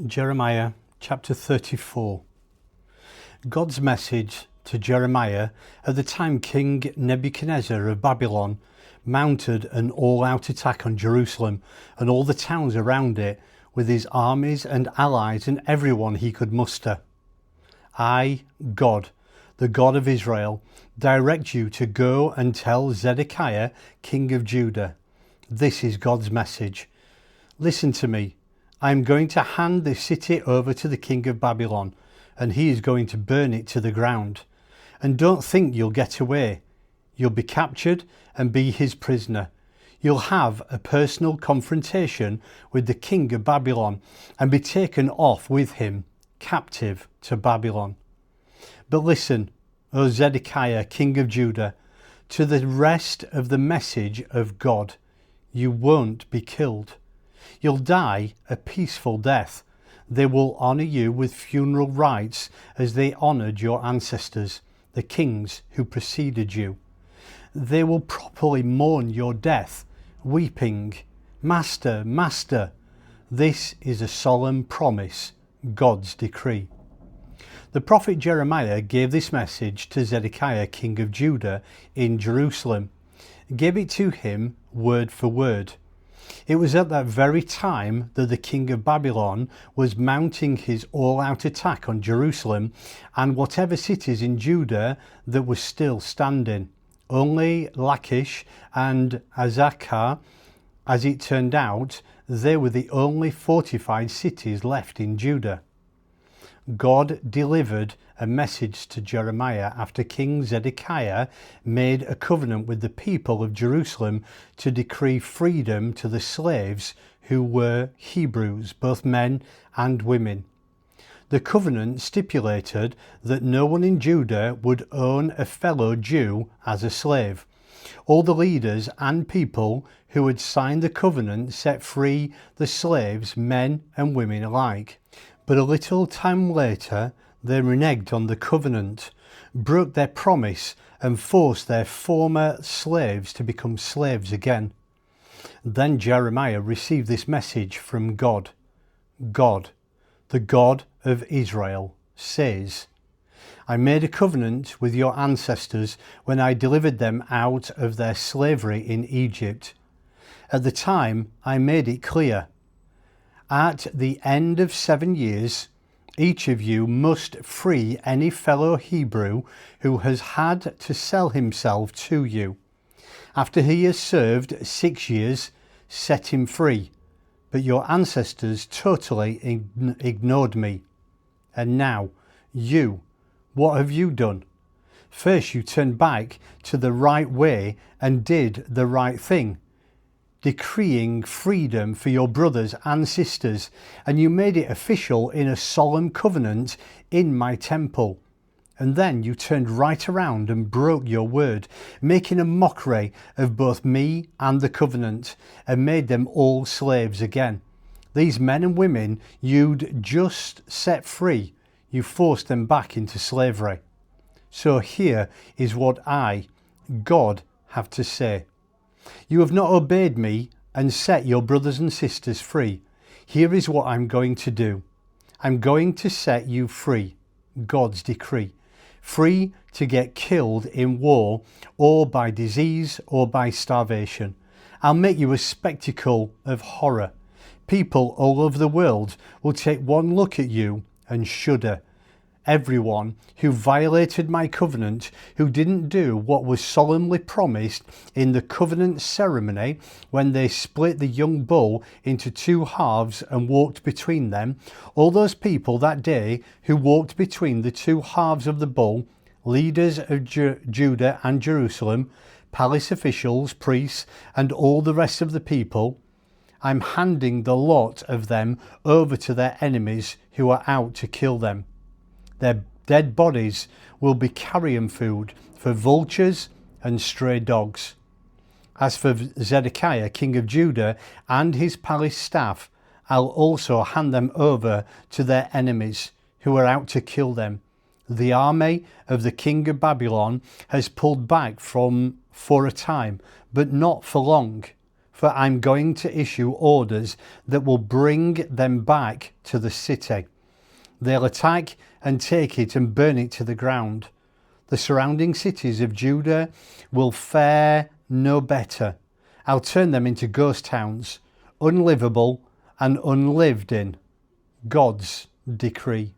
Jeremiah chapter 34. God's message to Jeremiah at the time King Nebuchadnezzar of Babylon mounted an all-out attack on Jerusalem and all the towns around it with his armies and allies and everyone he could muster. I, God, the God of Israel, direct you to go and tell Zedekiah, king of Judah. This is God's message. Listen to me. I am going to hand this city over to the king of Babylon, and he is going to burn it to the ground. And don't think you'll get away. You'll be captured and be his prisoner. You'll have a personal confrontation with the king of Babylon and be taken off with him, captive to Babylon. But listen, O Zedekiah, king of Judah, to the rest of the message of God. You won't be killed. You'll die a peaceful death. They will honour you with funeral rites as they honoured your ancestors, the kings who preceded you. They will properly mourn your death, weeping, Master, Master. This is a solemn promise, God's decree. The prophet Jeremiah gave this message to Zedekiah, king of Judah, in Jerusalem. Gave it to him word for word. It was at that very time that the king of Babylon was mounting his all-out attack on Jerusalem and whatever cities in Judah that were still standing. Only Lachish and Azekah, as it turned out, they were the only fortified cities left in Judah. God delivered a message to Jeremiah after King Zedekiah made a covenant with the people of Jerusalem to decree freedom to the slaves who were Hebrews, both men and women. The covenant stipulated that no one in Judah would own a fellow Jew as a slave. All the leaders and people who had signed the covenant set free the slaves, men and women alike. But a little time later, they reneged on the covenant, broke their promise and forced their former slaves to become slaves again. Then Jeremiah received this message from God. God, the God of Israel, says, I made a covenant with your ancestors when I delivered them out of their slavery in Egypt. At the time, I made it clear. At the end of 7 years, each of you must free any fellow Hebrew who has had to sell himself to you. After he has served 6 years, set him free. But your ancestors totally ignored me. And now, you, what have you done? First you turned back to the right way and did the right thing, decreeing freedom for your brothers and sisters, and you made it official in a solemn covenant in my temple. And then you turned right around and broke your word, making a mockery of both me and the covenant, and made them all slaves again. These men and women you'd just set free, you forced them back into slavery. So here is what I, God, have to say. You have not obeyed me and set your brothers and sisters free. Here is what I'm going to do. I'm going to set you free, God's decree. Free to get killed in war or by disease or by starvation. I'll make you a spectacle of horror. People all over the world will take one look at you and shudder. Everyone who violated my covenant, who didn't do what was solemnly promised in the covenant ceremony when they split the young bull into 2 halves and walked between them, all those people that day who walked between the 2 halves of the bull, leaders of Judah and Jerusalem, palace officials, priests, and all the rest of the people, I'm handing the lot of them over to their enemies who are out to kill them. Their dead bodies will be carrion food for vultures and stray dogs. As for Zedekiah, king of Judah, and his palace staff, I'll also hand them over to their enemies who are out to kill them. The army of the king of Babylon has pulled back for a time, but not for long. For I'm going to issue orders that will bring them back to the city. They'll attack and take it and burn it to the ground. The surrounding cities of Judah will fare no better. I'll turn them into ghost towns, unlivable and unlived in. God's decree.